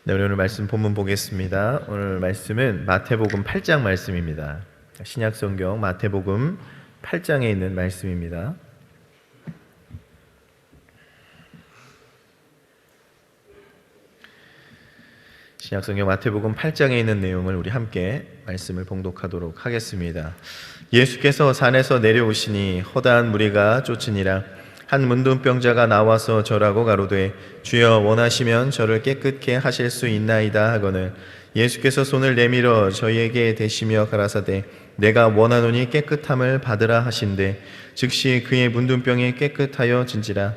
네, 우리 오늘 말씀 본문 보겠습니다. 오늘 말씀은 마태복음 8장 말씀입니다. 신약성경 마태복음 8장에 있는 말씀입니다. 신약성경 마태복음 8장에 있는 내용을 우리 함께 말씀을 봉독하도록 하겠습니다. 예수께서 산에서 내려오시니 허다한 무리가 쫓으니라. 한 문둥병자가 나와서 절하고 가로되 주여 원하시면 저를 깨끗게 하실 수 있나이다 하거늘 예수께서 손을 내밀어 저희에게 대시며 가라사대 내가 원하노니 깨끗함을 받으라 하신대 즉시 그의 문둥병이 깨끗하여 진지라.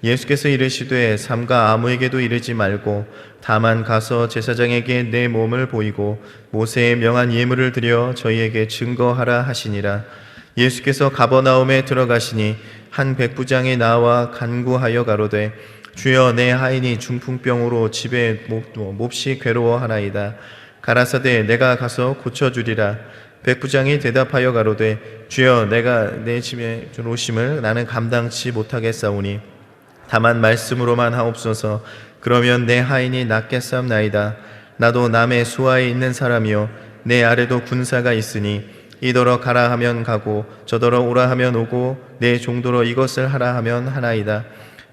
예수께서 이르시되 삼가 아무에게도 이르지 말고 다만 가서 제사장에게 내 몸을 보이고 모세의 명한 예물을 드려 저희에게 증거하라 하시니라. 예수께서 가버나움에 들어가시니 한 백부장이 나와 간구하여 가로되 주여 내 하인이 중풍병으로 집에 몹시 괴로워하나이다. 가라사대 내가 가서 고쳐주리라. 백부장이 대답하여 가로되 주여 내가 내 집에 들어오심을 나는 감당치 못하겠사오니 다만 말씀으로만 하옵소서. 그러면 내 하인이 낫겠사옵나이다. 나도 남의 수하에 있는 사람이요 내 아래도 군사가 있으니 이더러 가라 하면 가고 저더러 오라 하면 오고 내 종도로 이것을 하라 하면 하나이다.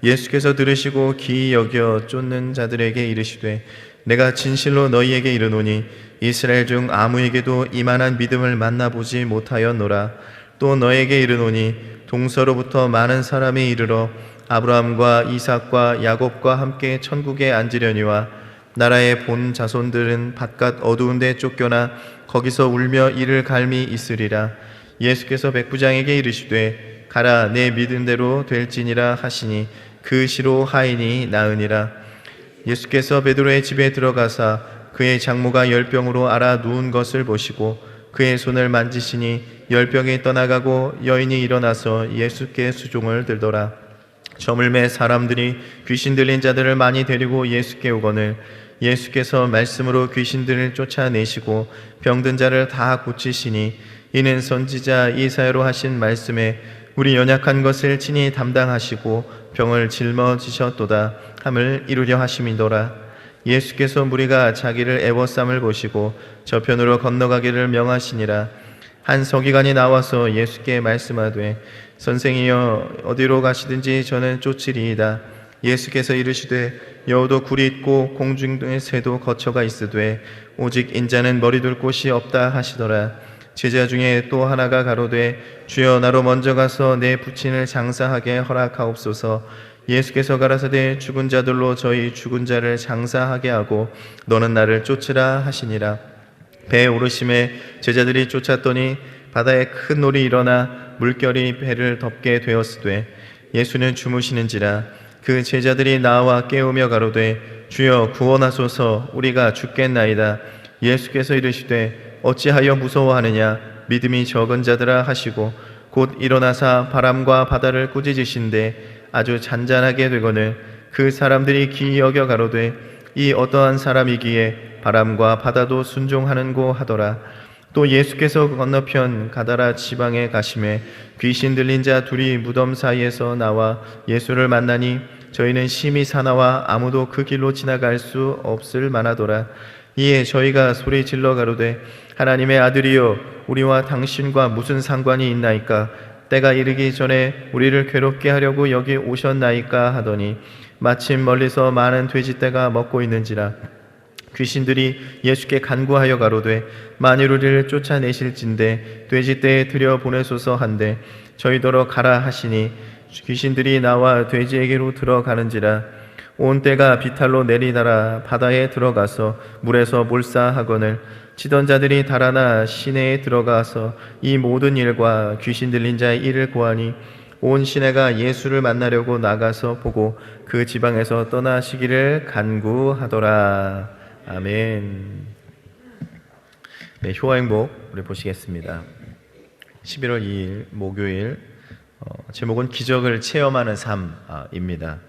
예수께서 들으시고 기이 여겨 쫓는 자들에게 이르시되 내가 진실로 너희에게 이르노니 이스라엘 중 아무에게도 이만한 믿음을 만나보지 못하였노라. 또 너에게 이르노니 동서로부터 많은 사람이 이르러 아브라함과 이삭과 야곱과 함께 천국에 앉으려니와 나라의 본 자손들은 바깥 어두운 데 쫓겨나 거기서 울며 이를 갈미 있으리라. 예수께서 백부장에게 이르시되 가라 내 믿은 대로 될지니라 하시니 그 시로 하인이 나으니라. 예수께서 베드로의 집에 들어가사 그의 장모가 열병으로 앓아 누운 것을 보시고 그의 손을 만지시니 열병이 떠나가고 여인이 일어나서 예수께 수종을 들더라. 저물매 사람들이 귀신 들린 자들을 많이 데리고 예수께 오거늘 예수께서 말씀으로 귀신들을 쫓아내시고 병든 자를 다 고치시니 이는 선지자 이사야로 하신 말씀에 우리 연약한 것을 친히 담당하시고 병을 짊어지셨도다 함을 이루려 하심이더라. 예수께서 무리가 자기를 애워쌈을 보시고 저편으로 건너가기를 명하시니라. 한 서기관이 나와서 예수께 말씀하되 선생이여 어디로 가시든지 저는 쫓으리이다. 예수께서 이르시되 여우도 굴이 있고 공중의 새도 거처가 있으되 오직 인자는 머리둘 곳이 없다 하시더라. 제자 중에 또 하나가 가로되 주여 나로 먼저 가서 내 부친을 장사하게 허락하옵소서. 예수께서 가라사대 죽은 자들로 저희 죽은 자를 장사하게 하고 너는 나를 쫓으라 하시니라. 배에 오르심에 제자들이 쫓았더니 바다에 큰 놀이 일어나 물결이 배를 덮게 되었으되 예수는 주무시는지라. 그 제자들이 나와 깨우며 가로되 주여 구원하소서 우리가 죽겠나이다. 예수께서 이르시되 어찌하여 무서워하느냐 믿음이 적은 자들아 하시고 곧 일어나사 바람과 바다를 꾸짖으신데 아주 잔잔하게 되거늘 그 사람들이 기이 여겨 가로되 이 어떠한 사람이기에 바람과 바다도 순종하는고 하더라. 또 예수께서 건너편 가다라 지방에 가심에 귀신 들린 자 둘이 무덤 사이에서 나와 예수를 만나니 저희는 심히 사나와 아무도 그 길로 지나갈 수 없을 만하더라. 이에 저희가 소리 질러 가로되 하나님의 아들이여 우리와 당신과 무슨 상관이 있나이까? 때가 이르기 전에 우리를 괴롭게 하려고 여기 오셨나이까 하더니 마침 멀리서 많은 돼지떼가 먹고 있는지라. 귀신들이 예수께 간구하여 가로되 만일 우리를 쫓아내실진대 돼지떼에 들여 보내소서 한데 저희더러 가라 하시니 귀신들이 나와 돼지에게로 들어가는지라. 온 때가 비탈로 내리다라 바다에 들어가서 물에서 몰사하거늘 치던 자들이 달아나 시내에 들어가서 이 모든 일과 귀신 들린 자의 일을 고하니 온 시내가 예수를 만나려고 나가서 보고 그 지방에서 떠나시기를 간구하더라. 아멘. 네, 효화행복 우리 보시겠습니다. 11월 2일 목요일 제목은 기적을 체험하는 삶입니다.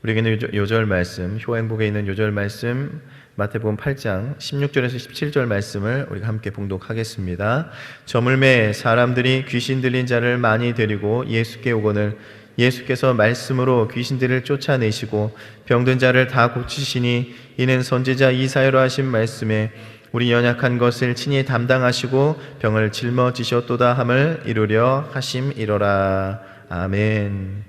우리에게는 요절 말씀, 효행복에 있는 요절 말씀 마태복음 8장 16절에서 17절 말씀을 우리가 함께 봉독하겠습니다. 저물매 사람들이 귀신 들린 자를 많이 데리고 예수께 오거늘 예수께서 말씀으로 귀신들을 쫓아내시고 병든 자를 다 고치시니 이는 선지자 이사야로 하신 말씀에 우리 연약한 것을 친히 담당하시고 병을 짊어지셨도다 함을 이루려 하심이로라. 아멘.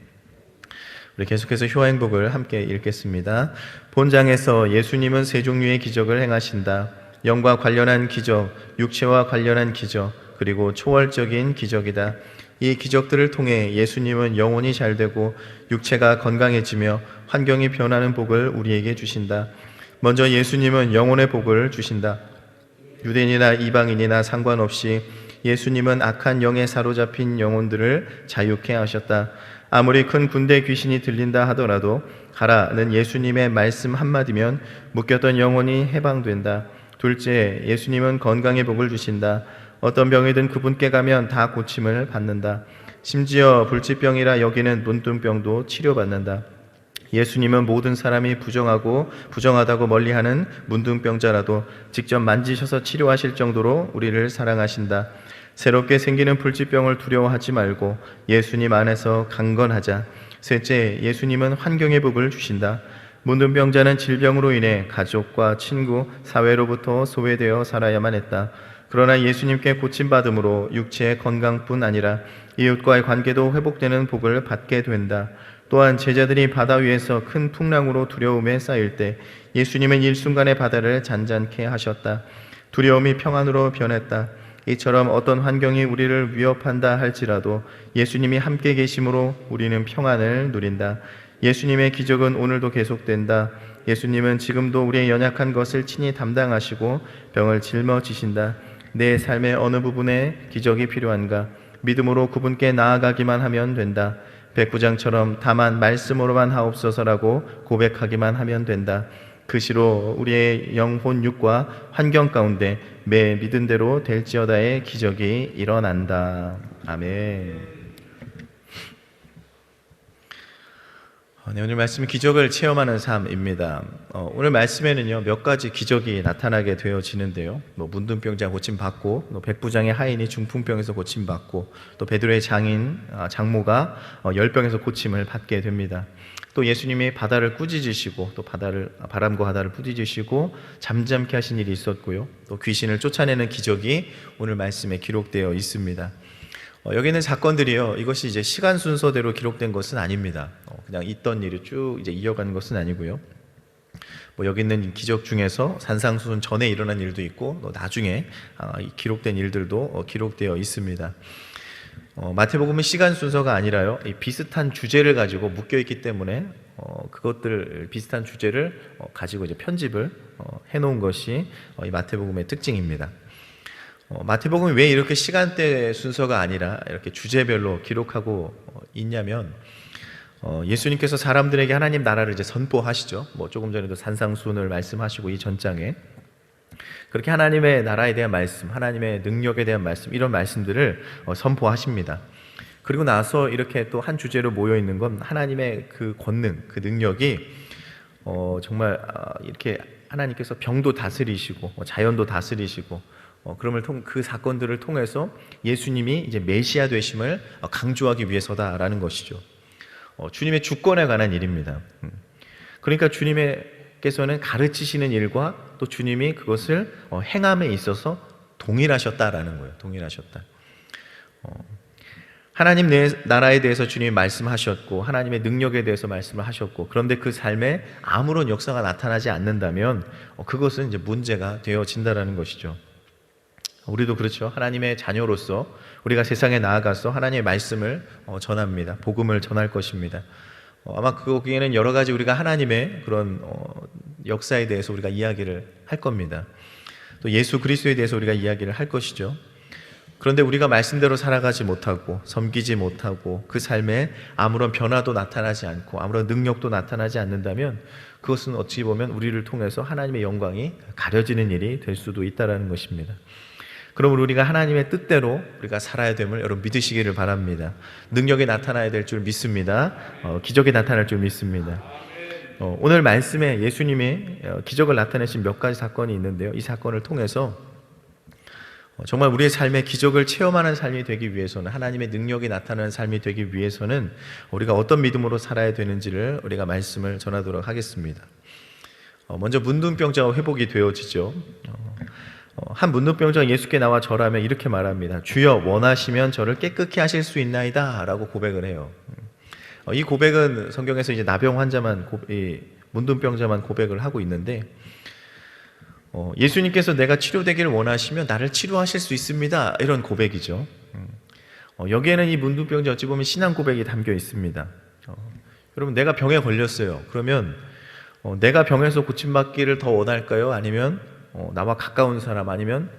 우리 계속해서 효행복을 함께 읽겠습니다. 본장에서 예수님은 세 종류의 기적을 행하신다. 영과 관련한 기적, 육체와 관련한 기적, 그리고 초월적인 기적이다. 이 기적들을 통해 예수님은 영혼이 잘되고 육체가 건강해지며 환경이 변하는 복을 우리에게 주신다. 먼저 예수님은 영혼의 복을 주신다. 유대인이나 이방인이나 상관없이 예수님은 악한 영에 사로잡힌 영혼들을 자유케 하셨다. 아무리 큰 군대 귀신이 들린다 하더라도 가라는 예수님의 말씀 한마디면 묶였던 영혼이 해방된다. 둘째, 예수님은 건강의 복을 주신다. 어떤 병이든 그분께 가면 다 고침을 받는다. 심지어 불치병이라 여기는 문둥병도 치료받는다. 예수님은 모든 사람이 부정하다고 멀리하는 문둥병자라도 직접 만지셔서 치료하실 정도로 우리를 사랑하신다. 새롭게 생기는 불치병을 두려워하지 말고 예수님 안에서 강건하자. 셋째, 예수님은 환경의 복을 주신다. 문둥병자는 질병으로 인해 가족과 친구, 사회로부터 소외되어 살아야만 했다. 그러나 예수님께 고침받음으로 육체의 건강뿐 아니라 이웃과의 관계도 회복되는 복을 받게 된다. 또한 제자들이 바다 위에서 큰 풍랑으로 두려움에 쌓일 때 예수님은 일순간에 바다를 잔잔케 하셨다. 두려움이 평안으로 변했다. 이처럼 어떤 환경이 우리를 위협한다 할지라도 예수님이 함께 계심으로 우리는 평안을 누린다. 예수님의 기적은 오늘도 계속된다. 예수님은 지금도 우리의 연약한 것을 친히 담당하시고 병을 짊어지신다. 내 삶의 어느 부분에 기적이 필요한가? 믿음으로 그분께 나아가기만 하면 된다. 백부장처럼 다만 말씀으로만 하옵소서라고 고백하기만 하면 된다. 그 시로 우리의 영혼 육과 환경 가운데 매 믿은 대로 될지어다의 기적이 일어난다. 아멘. 네, 오늘 말씀은 기적을 체험하는 삶입니다. 오늘 말씀에는요 몇 가지 기적이 나타나게 되어지는데요. 문둥병자 고침받고, 또 백부장의 하인이 중풍병에서 고침받고, 또 베드로의 장모가 열병에서 고침을 받게 됩니다. 또 예수님이 바다를 꾸짖으시고, 또 바람과 바다를 꾸짖으시고 잠잠케 하신 일이 있었고요. 또 귀신을 쫓아내는 기적이 오늘 말씀에 기록되어 있습니다. 여기 있는 사건들이요, 이것이 이제 시간 순서대로 기록된 것은 아닙니다. 그냥 있던 일을 쭉 이제 이어가는 것은 아니고요. 여기 있는 기적 중에서 산상수훈 전에 일어난 일도 있고, 또 나중에 기록된 일들도 기록되어 있습니다. 마태복음은 시간 순서가 아니라요, 이 비슷한 주제를 가지고 묶여 있기 때문에 그것들 비슷한 주제를 가지고 이제 편집을 해놓은 것이 이 마태복음의 특징입니다. 마태복음이 왜 이렇게 시간대 순서가 아니라 이렇게 주제별로 기록하고 있냐면, 예수님께서 사람들에게 하나님 나라를 이제 선포하시죠. 조금 전에도 산상수훈을 말씀하시고 이 전장에 그렇게 하나님의 나라에 대한 말씀, 하나님의 능력에 대한 말씀, 이런 말씀들을 선포하십니다. 그리고 나서 이렇게 또 한 주제로 모여 있는 건 하나님의 그 권능, 그 능력이 정말 이렇게 하나님께서 병도 다스리시고 자연도 다스리시고, 그 사건들을 통해서 예수님이 이제 메시아 되심을 강조하기 위해서다라는 것이죠. 주님의 주권에 관한 일입니다. 그러니까 주님께서는 가르치시는 일과 또 주님이 그것을 행함에 있어서 동일하셨다라는 거예요. 동일하셨다. 하나님 나라에 대해서 주님이 말씀하셨고, 하나님의 능력에 대해서 말씀을 하셨고, 그런데 그 삶에 아무런 역사가 나타나지 않는다면 그것은 이제 문제가 되어진다라는 것이죠. 우리도 그렇죠. 하나님의 자녀로서 우리가 세상에 나아가서 하나님의 말씀을 전합니다. 복음을 전할 것입니다. 아마 거기에는 여러 가지 우리가 하나님의 그런 역사에 대해서 우리가 이야기를 할 겁니다. 또 예수 그리스도에 대해서 우리가 이야기를 할 것이죠. 그런데 우리가 말씀대로 살아가지 못하고 섬기지 못하고 그 삶에 아무런 변화도 나타나지 않고 아무런 능력도 나타나지 않는다면 그것은 어찌 보면 우리를 통해서 하나님의 영광이 가려지는 일이 될 수도 있다는 것입니다. 그러므로 우리가 하나님의 뜻대로 우리가 살아야 됨을 여러분 믿으시기를 바랍니다. 능력이 나타나야 될 줄 믿습니다. 기적이 나타날 줄 믿습니다. 오늘 말씀에 예수님이 기적을 나타내신 몇 가지 사건이 있는데요. 이 사건을 통해서 정말 우리의 삶의 기적을 체험하는 삶이 되기 위해서는, 하나님의 능력이 나타나는 삶이 되기 위해서는 우리가 어떤 믿음으로 살아야 되는지를 우리가 말씀을 전하도록 하겠습니다. 먼저 문둥병자가 회복이 되어지죠. 한 문둥병자가 예수께 나와 절하며 이렇게 말합니다. 주여, 원하시면 저를 깨끗게 하실 수 있나이다 라고 고백을 해요. 이 고백은 성경에서 이제 나병 환자만, 문둥병자만 고백을 하고 있는데, 예수님께서 내가 치료되기를 원하시면 나를 치료하실 수 있습니다, 이런 고백이죠. 여기에는 이 문둥병자 어찌 보면 신앙 고백이 담겨 있습니다. 여러분, 내가 병에 걸렸어요. 그러면 내가 병에서 고침받기를 더 원할까요? 아니면 나와 가까운 사람, 아니면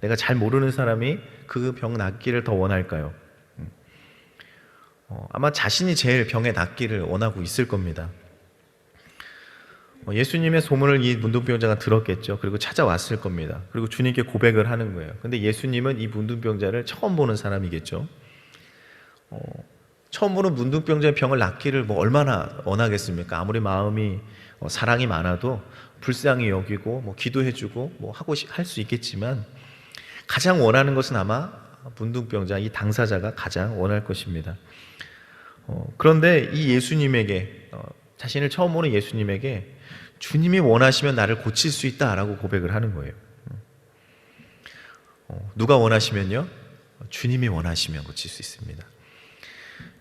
내가 잘 모르는 사람이 그 병 낫기를 더 원할까요? 아마 자신이 제일 병에 낫기를 원하고 있을 겁니다. 예수님의 소문을 이 문둥병자가 들었겠죠. 그리고 찾아왔을 겁니다. 그리고 주님께 고백을 하는 거예요. 근데 예수님은 이 문둥병자를 처음 보는 사람이겠죠. 처음 보는 문둥병자의 병을 낫기를 얼마나 원하겠습니까? 아무리 마음이 사랑이 많아도 불쌍히 여기고 기도해주고 할 수 있겠지만, 가장 원하는 것은 아마 문둥병자, 이 당사자가 가장 원할 것입니다. 그런데 이 예수님에게, 자신을 처음 보는 예수님에게 주님이 원하시면 나를 고칠 수 있다라고 고백을 하는 거예요. 누가 원하시면요? 주님이 원하시면 고칠 수 있습니다.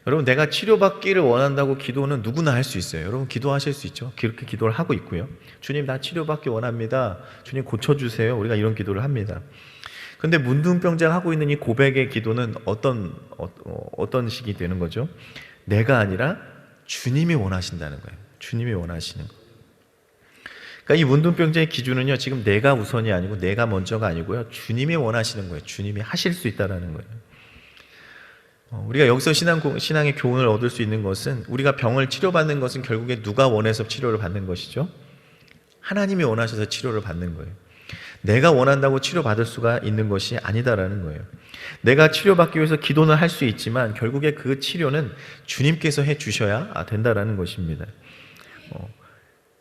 여러분, 내가 치료받기를 원한다고 기도는 누구나 할 수 있어요. 여러분, 기도하실 수 있죠? 그렇게 기도를 하고 있고요. 주님, 나 치료받기 원합니다. 주님, 고쳐주세요. 우리가 이런 기도를 합니다. 근데 문둥병자가 하고 있는 이 고백의 기도는 어떤 식이 되는 거죠? 내가 아니라 주님이 원하신다는 거예요. 주님이 원하시는 거. 그러니까 이 문둥병자의 기준은요, 지금 내가 우선이 아니고 내가 먼저가 아니고요, 주님이 원하시는 거예요. 주님이 하실 수 있다라는 거예요. 우리가 여기서 신앙의 교훈을 얻을 수 있는 것은, 우리가 병을 치료받는 것은 결국에 누가 원해서 치료를 받는 것이죠? 하나님이 원하셔서 치료를 받는 거예요. 내가 원한다고 치료받을 수가 있는 것이 아니다라는 거예요. 내가 치료받기 위해서 기도는 할 수 있지만 결국에 그 치료는 주님께서 해주셔야 된다라는 것입니다.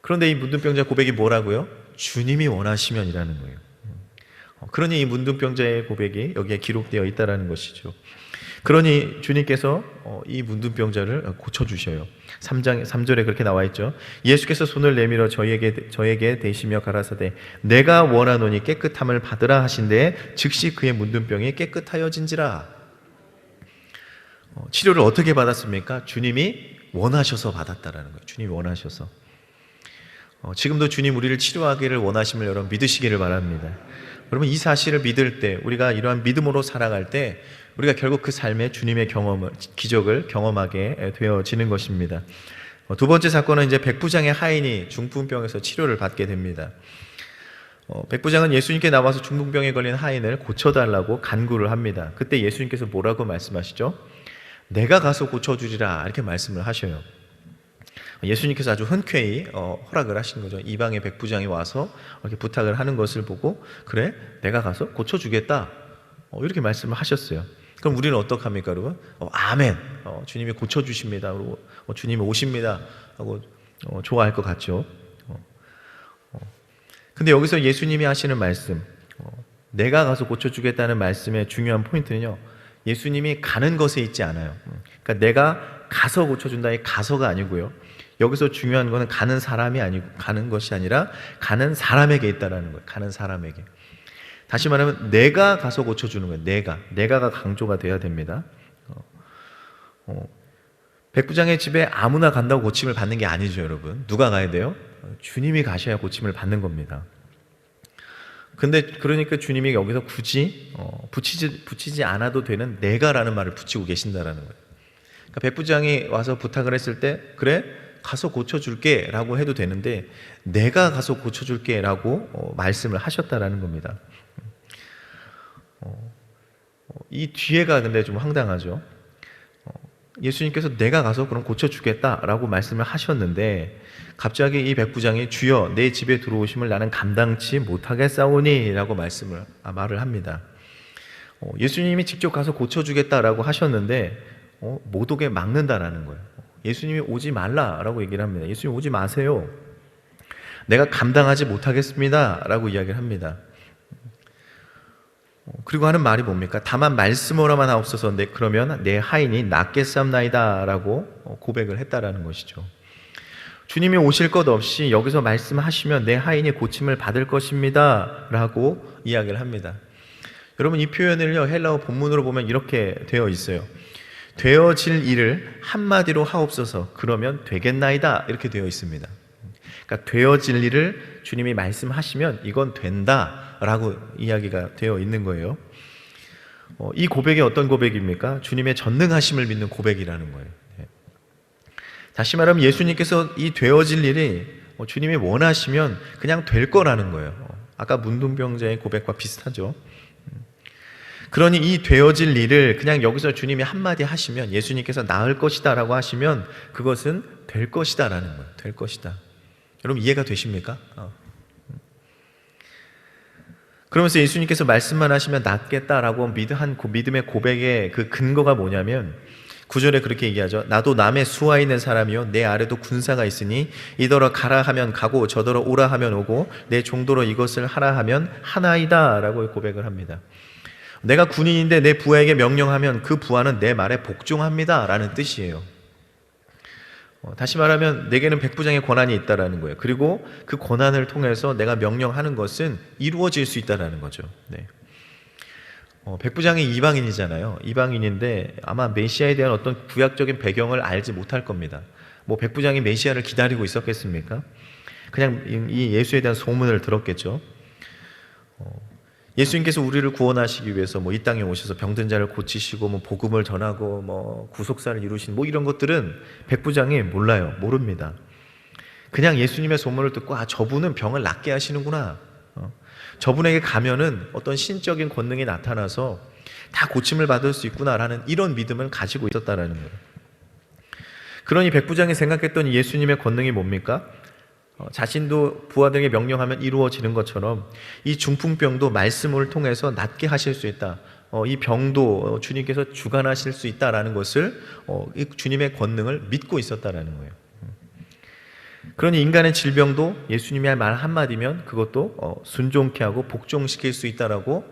그런데 이 문둥병자 고백이 뭐라고요? 주님이 원하시면이라는 거예요. 그러니 이 문둥병자의 고백이 여기에 기록되어 있다는 것이죠. 그러니 주님께서 이 문둥병자를 고쳐주셔요. 3절에 그렇게 나와 있죠. 예수께서 손을 내밀어 저에게 대시며 가라사대 내가 원하노니 깨끗함을 받으라 하신데 즉시 그의 문둥병이 깨끗하여진지라. 치료를 어떻게 받았습니까? 주님이 원하셔서 받았다라는 거예요. 주님이 원하셔서. 지금도 주님 우리를 치료하기를 원하심을 여러분 믿으시기를 바랍니다. 여러분, 이 사실을 믿을 때, 우리가 이러한 믿음으로 살아갈 때 우리가 결국 그 삶의 주님의 기적을 경험하게 되어지는 것입니다. 두 번째 사건은 이제 백부장의 하인이 중풍병에서 치료를 받게 됩니다. 백부장은 예수님께 나와서 중풍병에 걸린 하인을 고쳐달라고 간구를 합니다. 그때 예수님께서 뭐라고 말씀하시죠? 내가 가서 고쳐주리라, 이렇게 말씀을 하셔요. 예수님께서 아주 흔쾌히 허락을 하신 거죠. 이방의 백부장이 와서 이렇게 부탁을 하는 것을 보고, 그래, 내가 가서 고쳐주겠다, 이렇게 말씀을 하셨어요. 그럼 우리는 어떡합니까, 여러분? 아멘, 주님이 고쳐주십니다, 그리고 주님이 오십니다 하고 좋아할 것 같죠. 근데 여기서 예수님이 하시는 말씀, 내가 가서 고쳐주겠다는 말씀의 중요한 포인트는요, 예수님이 가는 것에 있지 않아요. 그러니까 내가 가서 고쳐준다, 이 가서가 아니고요, 여기서 중요한 것은 가는 사람이 아니고, 가는 것이 아니라 가는 사람에게 있다라는 거예요. 가는 사람에게. 다시 말하면 내가 가서 고쳐주는 거예요. 내가가 강조가 돼야 됩니다. 백부장의 집에 아무나 간다고 고침을 받는 게 아니죠, 여러분. 누가 가야 돼요? 주님이 가셔야 고침을 받는 겁니다. 근데 그러니까 주님이 여기서 굳이 붙이지 않아도 되는 내가라는 말을 붙이고 계신다라는 거예요. 그러니까 백부장이 와서 부탁을 했을 때, 그래, 가서 고쳐줄게 라고 해도 되는데 내가 가서 고쳐줄게 라고 말씀을 하셨다라는 겁니다. 이 뒤에가 근데 좀 황당하죠. 예수님께서 내가 가서 그럼 고쳐주겠다라고 말씀을 하셨는데 갑자기 이 백부장이 주여 내 집에 들어오심을 나는 감당치 못하겠사오니 라고 말을 합니다. 예수님이 직접 가서 고쳐주겠다라고 하셨는데 못 오게 막는다라는 거예요. 예수님이 오지 말라라고 얘기를 합니다. 예수님 오지 마세요. 내가 감당하지 못하겠습니다 라고 이야기를 합니다. 그리고 하는 말이 뭡니까? 다만 말씀으로만 하옵소서. 그러면 내 하인이 낫겠사옵나이다 라고 고백을 했다라는 것이죠. 주님이 오실 것 없이 여기서 말씀하시면 내 하인이 고침을 받을 것입니다 라고 이야기를 합니다. 여러분, 이 표현을요, 헬라어 본문으로 보면 이렇게 되어 있어요. 되어질 일을 한마디로 하옵소서. 그러면 되겠나이다, 이렇게 되어 있습니다. 그러니까 되어질 일을 주님이 말씀하시면 이건 된다라고 이야기가 되어 있는 거예요. 이 고백이 어떤 고백입니까? 주님의 전능하심을 믿는 고백이라는 거예요. 다시 말하면 예수님께서 이 되어질 일이 주님이 원하시면 그냥 될 거라는 거예요. 아까 문둥병자의 고백과 비슷하죠. 그러니 이 되어질 일을 그냥 여기서 주님이 한마디 하시면, 예수님께서 나을 것이다 라고 하시면 그것은 될 것이다 라는 거예요. 될 것이다. 여러분, 이해가 되십니까? 그러면서 예수님께서 말씀만 하시면 낫겠다라고 한 믿음의 고백의 그 근거가 뭐냐면, 9절에 그렇게 얘기하죠. 나도 남의 수하에 있는 사람이요 내 아래도 군사가 있으니 이더러 가라 하면 가고 저더러 오라 하면 오고 내 종도로 이것을 하라 하면 하나이다 라고 고백을 합니다. 내가 군인인데 내 부하에게 명령하면 그 부하는 내 말에 복종합니다 라는 뜻이에요. 다시 말하면 내게는 백부장의 권한이 있다라는 거예요. 그리고 그 권한을 통해서 내가 명령하는 것은 이루어질 수 있다라는 거죠. 네. 백부장이 이방인이잖아요. 이방인인데 아마 메시아에 대한 어떤 구약적인 배경을 알지 못할 겁니다. 뭐 백부장이 메시아를 기다리고 있었겠습니까? 그냥 이 예수에 대한 소문을 들었겠죠. 예수님께서 우리를 구원하시기 위해서 이 땅에 오셔서 병든 자를 고치시고 복음을 전하고 구속사를 이루신 이런 것들은 백부장이 몰라요. 모릅니다. 그냥 예수님의 소문을 듣고 저분은 병을 낫게 하시는구나. 저분에게 가면은 어떤 신적인 권능이 나타나서 다 고침을 받을 수 있구나라는 이런 믿음을 가지고 있었다라는 거예요. 그러니 백부장이 생각했던 예수님의 권능이 뭡니까? 자신도 부하들에게 명령하면 이루어지는 것처럼 이 중풍병도 말씀을 통해서 낫게 하실 수 있다. 이 병도 주님께서 주관하실 수 있다라는 것을 이 주님의 권능을 믿고 있었다라는 거예요. 그러니 인간의 질병도 예수님의 말 한마디면 그것도 순종케 하고 복종시킬 수 있다라고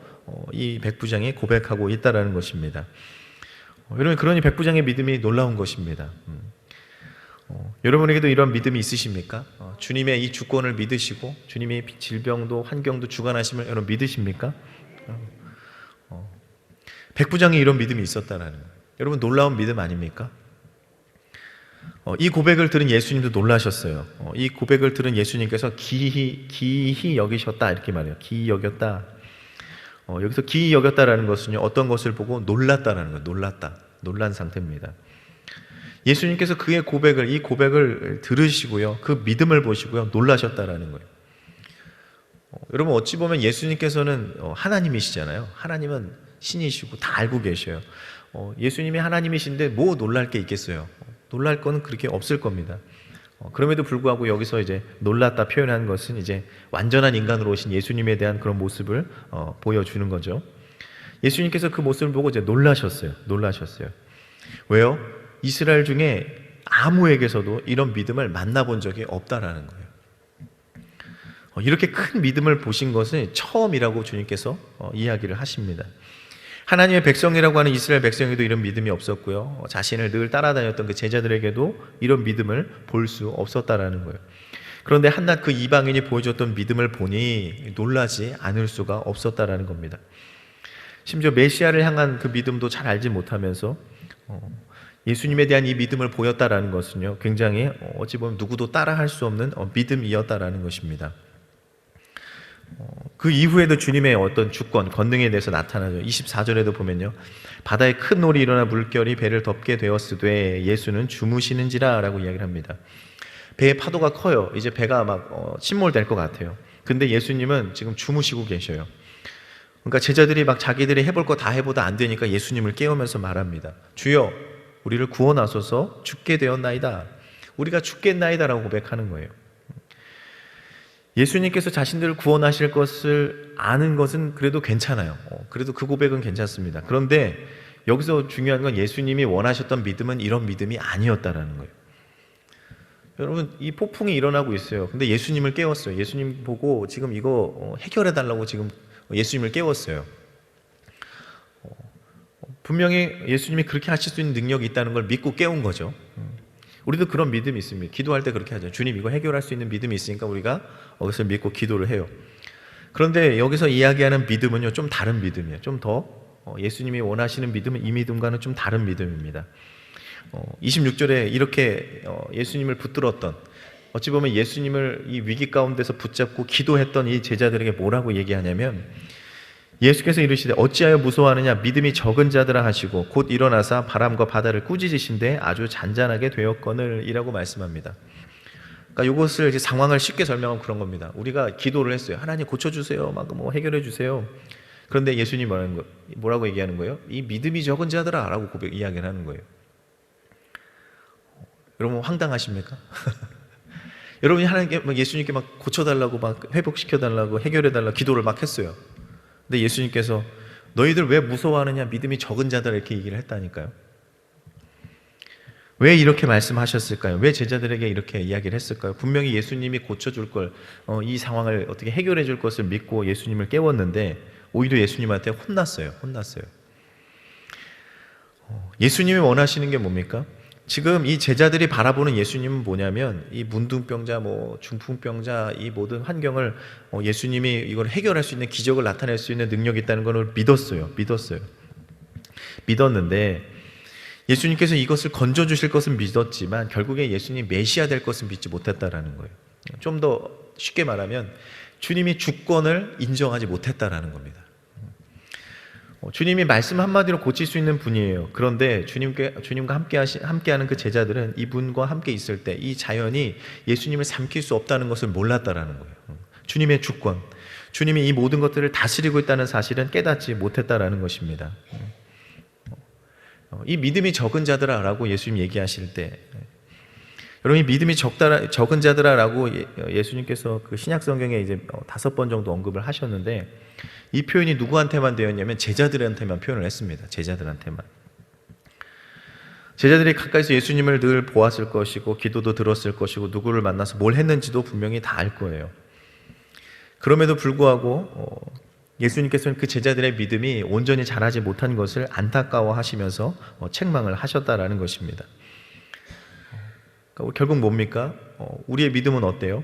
이 백부장이 고백하고 있다라는 것입니다. 여러분, 그러니 백부장의 믿음이 놀라운 것입니다. 여러분에게도 이런 믿음이 있으십니까? 주님의 이 주권을 믿으시고 주님의 질병도 환경도 주관하심을 여러분 믿으십니까? 백부장이 이런 믿음이 있었다는 거예요. 여러분, 놀라운 믿음 아닙니까? 이 고백을 들은 예수님도 놀라셨어요. 이 고백을 들은 예수님께서 기히 여기셨다 이렇게 말해요. 기히 여겼다. 여기서 기히 여겼다라는 것은요, 어떤 것을 보고 놀랐다라는 거예요. 놀란 상태입니다. 예수님께서 그의 이 고백을 들으시고요, 그 믿음을 보시고요, 놀라셨다라는 거예요. 여러분, 어찌 보면 예수님께서는 하나님이시잖아요. 하나님은 신이시고 다 알고 계셔요. 예수님이 하나님이신데 뭐 놀랄 게 있겠어요? 놀랄 건 그렇게 없을 겁니다. 그럼에도 불구하고 여기서 이제 놀랐다 표현한 것은 이제 완전한 인간으로 오신 예수님에 대한 그런 모습을 보여주는 거죠. 예수님께서 그 모습을 보고 이제 놀라셨어요. 왜요? 이스라엘 중에 아무에게서도 이런 믿음을 만나본 적이 없다라는 거예요. 이렇게 큰 믿음을 보신 것은 처음이라고 주님께서 이야기를 하십니다. 하나님의 백성이라고 하는 이스라엘 백성에도 이런 믿음이 없었고요, 자신을 늘 따라다녔던 그 제자들에게도 이런 믿음을 볼 수 없었다라는 거예요. 그런데 한낱 그 이방인이 보여줬던 믿음을 보니 놀라지 않을 수가 없었다라는 겁니다. 심지어 메시아를 향한 그 믿음도 잘 알지 못하면서 예수님에 대한 이 믿음을 보였다라는 것은요, 굉장히 어찌 보면 누구도 따라할 수 없는 믿음이었다라는 것입니다. 그 이후에도 주님의 어떤 주권, 권능에 대해서 나타나죠. 24절에도 보면요, 바다에 큰 놀이 일어나 물결이 배를 덮게 되었으되 예수는 주무시는지라 라고 이야기를 합니다. 배의 파도가 커요. 이제 배가 막 침몰될 것 같아요. 근데 예수님은 지금 주무시고 계셔요. 그러니까 제자들이 막 자기들이 해볼 거 다 해보다 안 되니까 예수님을 깨우면서 말합니다. 주여, 우리를 구원하소서. 죽게 되었나이다. 우리가 죽겠나이다 라고 고백하는 거예요. 예수님께서 자신들을 구원하실 것을 아는 것은 그래도 괜찮아요. 그래도 그 고백은 괜찮습니다. 그런데 여기서 중요한 건 예수님이 원하셨던 믿음은 이런 믿음이 아니었다라는 거예요. 여러분, 이 폭풍이 일어나고 있어요. 근데 예수님을 깨웠어요. 예수님 보고 지금 이거 해결해 달라고 지금 예수님을 깨웠어요. 분명히 예수님이 그렇게 하실 수 있는 능력이 있다는 걸 믿고 깨운 거죠. 우리도 그런 믿음이 있습니다. 기도할 때 그렇게 하죠. 주님, 이거 해결할 수 있는 믿음이 있으니까 우리가 그것을 믿고 기도를 해요. 그런데 여기서 이야기하는 믿음은요, 좀 다른 믿음이에요. 좀 더 예수님이 원하시는 믿음은 이 믿음과는 좀 다른 믿음입니다. 26절에 이렇게 예수님을 붙들었던, 어찌 보면 예수님을 이 위기 가운데서 붙잡고 기도했던 이 제자들에게 뭐라고 얘기하냐면, 예수께서 이르시되 어찌하여 무서워하느냐, 믿음이 적은 자들아 하시고 곧 일어나사 바람과 바다를 꾸짖으신데 아주 잔잔하게 되었거늘 이라고 말씀합니다. 그러니까 이것을 이제 상황을 쉽게 설명하면 그런 겁니다. 우리가 기도를 했어요. 하나님 고쳐주세요, 막 뭐 해결해 주세요. 그런데 예수님 뭐라고 얘기하는 거예요? 이 믿음이 적은 자들아 라고 이야기를 하는 거예요. 여러분 황당하십니까? 여러분이 하나님께 예수님께 막 고쳐달라고, 막 회복시켜달라고, 해결해달라고 기도를 막 했어요. 근데 예수님께서 너희들 왜 무서워하느냐, 믿음이 적은 자들, 이렇게 얘기를 했다니까요. 왜 이렇게 말씀하셨을까요? 왜 제자들에게 이렇게 이야기를 했을까요? 분명히 예수님이 고쳐줄 걸, 이 상황을 어떻게 해결해 줄 것을 믿고 예수님을 깨웠는데 오히려 예수님한테 혼났어요. 예수님이 원하시는 게 뭡니까? 지금 이 제자들이 바라보는 예수님은 뭐냐면, 이 문둥병자, 중풍병자, 이 모든 환경을 예수님이 이걸 해결할 수 있는, 기적을 나타낼 수 있는 능력이 있다는 것을 믿었는데 예수님께서 이것을 건져주실 것은 믿었지만 결국에 예수님 메시아 될 것은 믿지 못했다라는 거예요. 좀 더 쉽게 말하면 주님이 주권을 인정하지 못했다라는 겁니다. 주님이 말씀 한마디로 고칠 수 있는 분이에요. 그런데 주님과 함께하는 그 제자들은 이분과 함께 있을 때 이 자연이 예수님을 삼킬 수 없다는 것을 몰랐다라는 거예요. 주님의 주권, 주님이 이 모든 것들을 다스리고 있다는 사실은 깨닫지 못했다라는 것입니다. 이 믿음이 적은 자들아라고 예수님 얘기하실 때, 여러분, 이 믿음이 적은 자들아라고 예수님께서 그 신약 성경에 이제 5번 정도 언급을 하셨는데, 이 표현이 누구한테만 되었냐면 제자들한테만 표현을 했습니다. 제자들이 가까이서 예수님을 늘 보았을 것이고 기도도 들었을 것이고 누구를 만나서 뭘 했는지도 분명히 다 알 거예요. 그럼에도 불구하고 예수님께서는 그 제자들의 믿음이 온전히 자라지 못한 것을 안타까워하시면서 책망을 하셨다라는 것입니다. 그러니까 결국 뭡니까? 우리의 믿음은 어때요?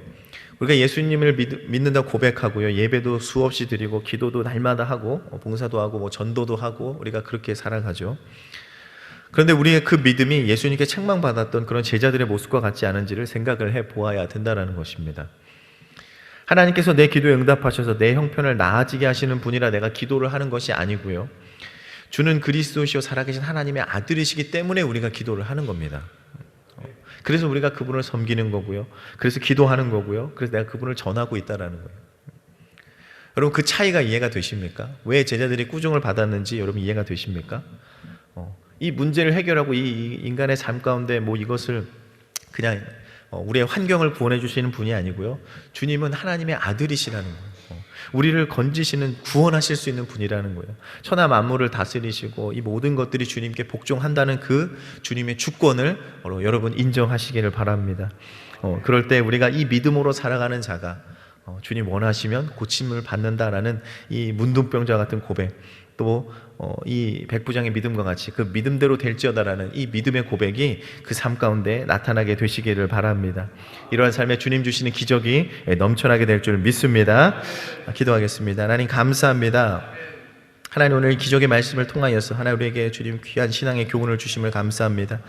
우리가 예수님을 믿는다고 고백하고요, 예배도 수없이 드리고 기도도 날마다 하고 봉사도 하고 전도도 하고 우리가 그렇게 살아가죠. 그런데 우리의 그 믿음이 예수님께 책망받았던 그런 제자들의 모습과 같지 않은지를 생각을 해보아야 된다는 것입니다. 하나님께서 내 기도에 응답하셔서 내 형편을 나아지게 하시는 분이라 내가 기도를 하는 것이 아니고요, 주는 그리스도시요 살아계신 하나님의 아들이시기 때문에 우리가 기도를 하는 겁니다. 그래서 우리가 그분을 섬기는 거고요, 그래서 기도하는 거고요, 그래서 내가 그분을 전하고 있다는 거예요. 여러분, 그 차이가 이해가 되십니까? 왜 제자들이 꾸중을 받았는지 여러분 이해가 되십니까? 이 문제를 해결하고 이 인간의 삶 가운데 이것을 그냥 우리의 환경을 구원해 주시는 분이 아니고요, 주님은 하나님의 아들이시라는 거예요. 우리를 건지시는, 구원하실 수 있는 분이라는 거예요. 천하 만물을 다스리시고 이 모든 것들이 주님께 복종한다는 그 주님의 주권을 여러분 인정하시기를 바랍니다. 그럴 때 우리가 이 믿음으로 살아가는 자가 주님 원하시면 고침을 받는다라는 이 문둥병자 같은 고백, 또 이 백부장의 믿음과 같이 그 믿음대로 될지어다라는 이 믿음의 고백이 그 삶 가운데 나타나게 되시기를 바랍니다. 이러한 삶에 주님 주시는 기적이 넘쳐나게 될 줄 믿습니다. 기도하겠습니다. 하나님 감사합니다. 하나님, 오늘 기적의 말씀을 통하여서 하나님 우리에게 주님 귀한 신앙의 교훈을 주심을 감사합니다.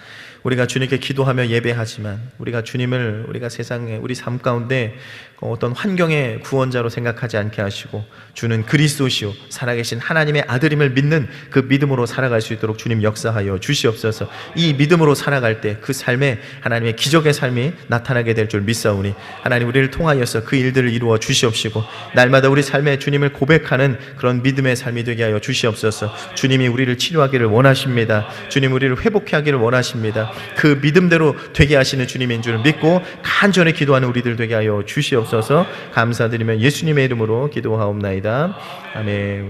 우리가 주님께 기도하며 예배하지만 우리가 주님을 우리가 세상에 우리 삶 가운데 어떤 환경의 구원자로 생각하지 않게 하시고 주는 그리스도시요 살아계신 하나님의 아들임을 믿는 그 믿음으로 살아갈 수 있도록 주님 역사하여 주시옵소서. 이 믿음으로 살아갈 때 그 삶에 하나님의 기적의 삶이 나타나게 될 줄 믿사오니 하나님 우리를 통하여서 그 일들을 이루어 주시옵시고 날마다 우리 삶에 주님을 고백하는 그런 믿음의 삶이 되게 하여 주시옵소서. 주님이 우리를 치료하기를 원하십니다. 주님 우리를 회복해 하기를 원하십니다. 그 믿음대로 되게 하시는 주님인 줄 믿고 간절히 기도하는 우리들 되게 하여 주시옵소서. 감사드리며 예수님의 이름으로 기도하옵나이다. 아멘.